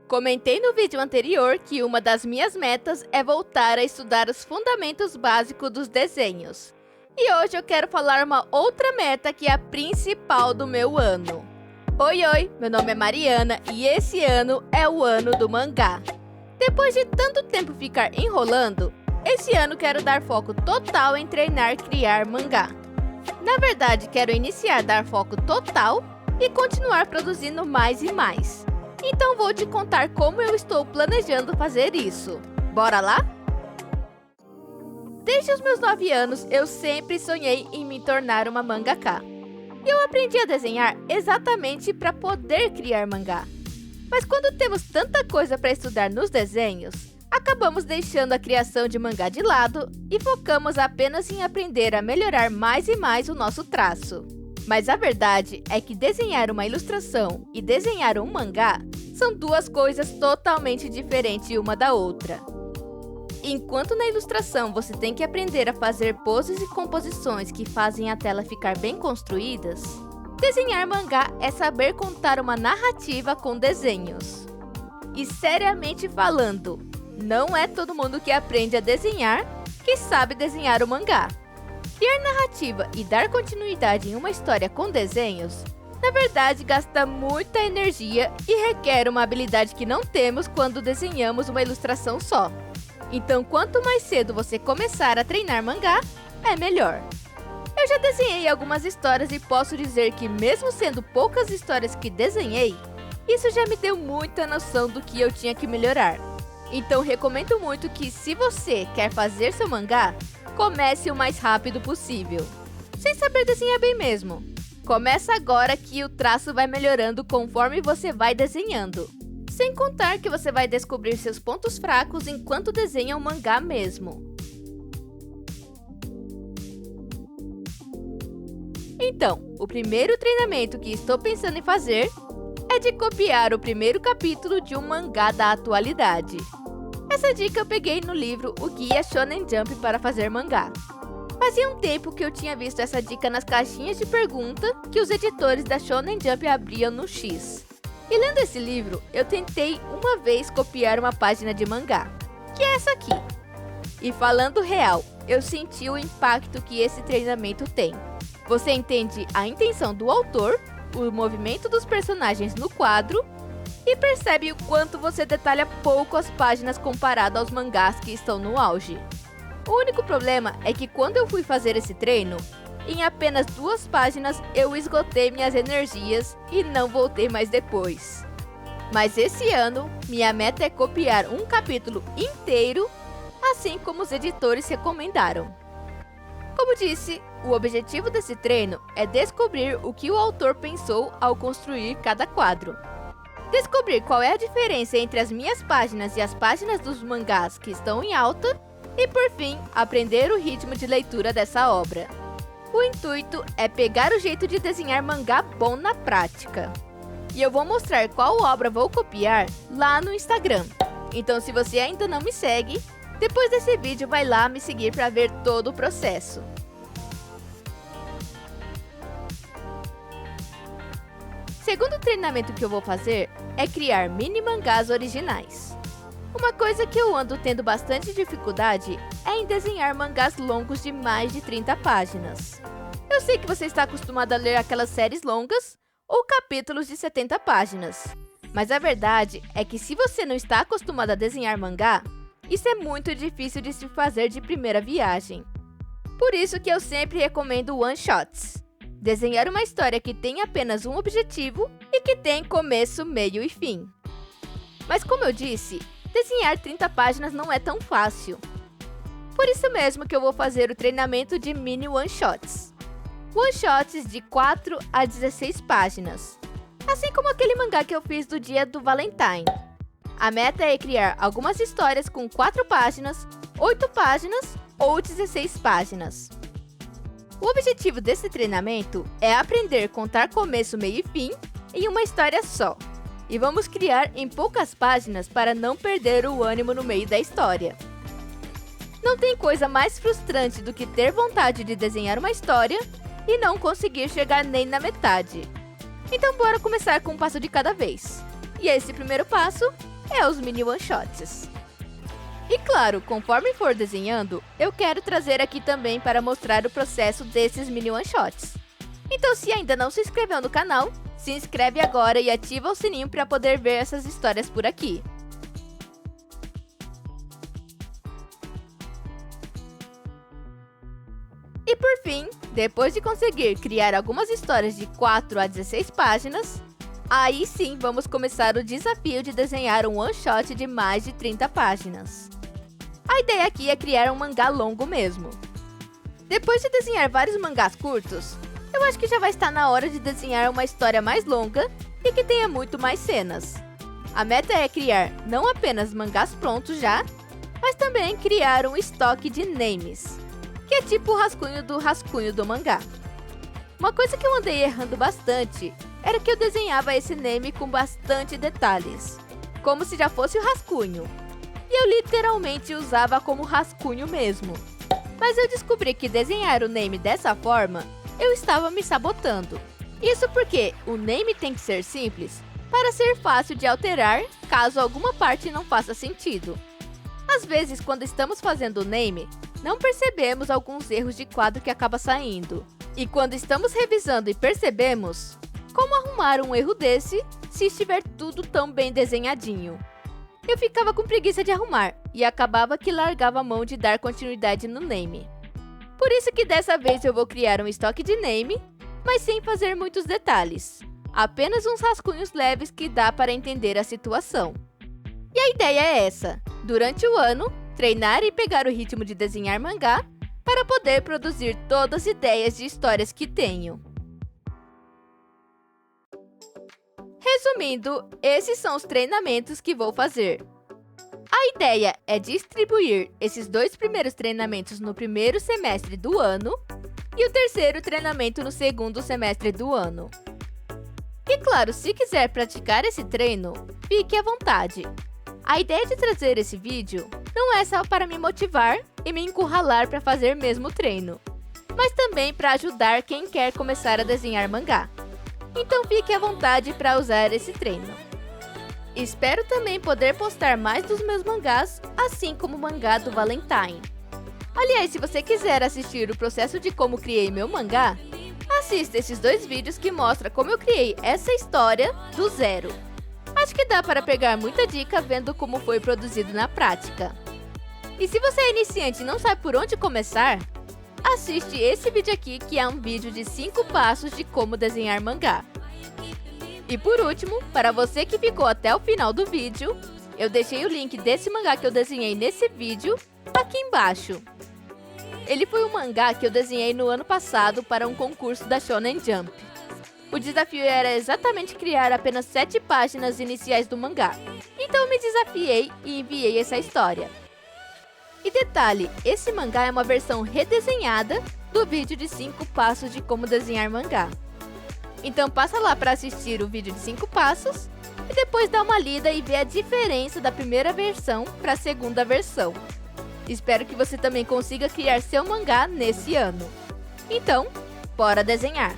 Comentei no vídeo anterior que uma das minhas metas é voltar a estudar os fundamentos básicos dos desenhos. E hoje eu quero falar uma outra meta que é a principal do meu ano. Oi, meu nome é Mariana e esse ano é o ano do mangá. Depois de tanto tempo ficar enrolando, esse ano quero dar foco total em treinar e criar mangá. Na verdade, quero iniciar a dar foco total e continuar produzindo mais e mais. Então vou te contar como eu estou planejando fazer isso. Bora lá? Desde os meus 9 anos, eu sempre sonhei em me tornar uma mangaka. Eu aprendi a desenhar exatamente para poder criar mangá. Mas quando temos tanta coisa para estudar nos desenhos, acabamos deixando a criação de mangá de lado e focamos apenas em aprender a melhorar mais e mais o nosso traço. Mas a verdade é que desenhar uma ilustração e desenhar um mangá são duas coisas totalmente diferentes uma da outra. Enquanto na ilustração você tem que aprender a fazer poses e composições que fazem a tela ficar bem construídas, desenhar mangá é saber contar uma narrativa com desenhos. E seriamente falando, não é todo mundo que aprende a desenhar que sabe desenhar o mangá. Criar narrativa e dar continuidade em uma história com desenhos, na verdade, gasta muita energia e requer uma habilidade que não temos quando desenhamos uma ilustração só. Então, quanto mais cedo você começar a treinar mangá, é melhor. Eu já desenhei algumas histórias e posso dizer que mesmo sendo poucas histórias que desenhei, isso já me deu muita noção do que eu tinha que melhorar. Então, recomendo muito que se você quer fazer seu mangá, comece o mais rápido possível. Sem saber desenhar bem mesmo. Começa agora que o traço vai melhorando conforme você vai desenhando. Sem contar que você vai descobrir seus pontos fracos enquanto desenha o mangá mesmo. Então, o primeiro treinamento que estou pensando em fazer é de copiar o primeiro capítulo de um mangá da atualidade. Essa dica eu peguei no livro O Guia Shonen Jump para fazer mangá. Fazia um tempo que eu tinha visto essa dica nas caixinhas de pergunta que os editores da Shonen Jump abriam no X. E lendo esse livro, eu tentei uma vez copiar uma página de mangá, que é essa aqui. E falando real, eu senti o impacto que esse treinamento tem. Você entende a intenção do autor, o movimento dos personagens no quadro e percebe o quanto você detalha pouco as páginas comparado aos mangás que estão no auge. O único problema é que quando eu fui fazer esse treino, em apenas 2 páginas eu esgotei minhas energias e não voltei mais depois. Mas esse ano, minha meta é copiar um capítulo inteiro, assim como os editores recomendaram. Como disse, o objetivo desse treino é descobrir o que o autor pensou ao construir cada quadro. Descobrir qual é a diferença entre as minhas páginas e as páginas dos mangás que estão em alta, e por fim, aprender o ritmo de leitura dessa obra. O intuito é pegar o jeito de desenhar mangá bom na prática. E eu vou mostrar qual obra vou copiar lá no Instagram. Então se você ainda não me segue, depois desse vídeo vai lá me seguir para ver todo o processo. Segundo treinamento que eu vou fazer é criar mini mangás originais. Uma coisa que eu ando tendo bastante dificuldade é em desenhar mangás longos de mais de 30 páginas. Eu sei que você está acostumado a ler aquelas séries longas ou capítulos de 70 páginas. Mas a verdade é que se você não está acostumado a desenhar mangá, isso é muito difícil de se fazer de primeira viagem. Por isso que eu sempre recomendo one-shots. Desenhar uma história que tem apenas um objetivo e que tem começo, meio e fim. Mas como eu disse, desenhar 30 páginas não é tão fácil. Por isso mesmo que eu vou fazer o treinamento de mini one-shots. One-shots de 4 a 16 páginas. Assim como aquele mangá que eu fiz do dia do Valentine. A meta é criar algumas histórias com 4 páginas, 8 páginas ou 16 páginas. O objetivo desse treinamento é aprender a contar começo, meio e fim em uma história só. E vamos criar em poucas páginas para não perder o ânimo no meio da história. Não tem coisa mais frustrante do que ter vontade de desenhar uma história e não conseguir chegar nem na metade. Então bora começar com um passo de cada vez. E esse primeiro passo é os mini one-shots. E claro, conforme for desenhando, eu quero trazer aqui também para mostrar o processo desses mini one-shots. Então se ainda não se inscreveu no canal, se inscreve agora e ativa o sininho para poder ver essas histórias por aqui. E por fim, depois de conseguir criar algumas histórias de 4 a 16 páginas, aí sim vamos começar o desafio de desenhar um one-shot de mais de 30 páginas. A ideia aqui é criar um mangá longo mesmo. Depois de desenhar vários mangás curtos, eu acho que já vai estar na hora de desenhar uma história mais longa e que tenha muito mais cenas. A meta é criar não apenas mangás prontos já, mas também criar um estoque de names, que é tipo o rascunho do mangá. Uma coisa que eu andei errando bastante era que eu desenhava esse name com bastante detalhes, como se já fosse o rascunho. E eu literalmente usava como rascunho mesmo. Mas eu descobri que desenhar o name dessa forma, eu estava me sabotando. Isso porque o name tem que ser simples, para ser fácil de alterar caso alguma parte não faça sentido. Às vezes, quando estamos fazendo o name, não percebemos alguns erros de quadro que acaba saindo. E quando estamos revisando e percebemos, como arrumar um erro desse se estiver tudo tão bem desenhadinho? Eu ficava com preguiça de arrumar e acabava que largava a mão de dar continuidade no name. Por isso que dessa vez eu vou criar um estoque de name, mas sem fazer muitos detalhes. Apenas uns rascunhos leves que dá para entender a situação. E a ideia é essa: durante o ano, treinar e pegar o ritmo de desenhar mangá para poder produzir todas as ideias de histórias que tenho. Resumindo, esses são os treinamentos que vou fazer. A ideia é distribuir esses 2 primeiros treinamentos no primeiro semestre do ano e o terceiro treinamento no segundo semestre do ano. E claro, se quiser praticar esse treino, fique à vontade. A ideia de trazer esse vídeo não é só para me motivar e me encurralar para fazer mesmo o treino, mas também para ajudar quem quer começar a desenhar mangá. Então fique à vontade para usar esse treino. Espero também poder postar mais dos meus mangás, assim como o mangá do Valentine. Aliás, se você quiser assistir o processo de como criei meu mangá, assista esses 2 vídeos que mostram como eu criei essa história do zero. Acho que dá para pegar muita dica vendo como foi produzido na prática. E se você é iniciante e não sabe por onde começar, assiste esse vídeo aqui, que é um vídeo de 5 passos de como desenhar mangá. E por último, para você que ficou até o final do vídeo, eu deixei o link desse mangá que eu desenhei nesse vídeo aqui embaixo. Ele foi um mangá que eu desenhei no ano passado para um concurso da Shonen Jump. O desafio era exatamente criar apenas 7 páginas iniciais do mangá. Então eu me desafiei e enviei essa história. E detalhe, esse mangá é uma versão redesenhada do vídeo de 5 passos de como desenhar mangá. Então passa lá para assistir o vídeo de 5 passos e depois dá uma lida e vê a diferença da primeira versão para a segunda versão. Espero que você também consiga criar seu mangá nesse ano. Então, bora desenhar!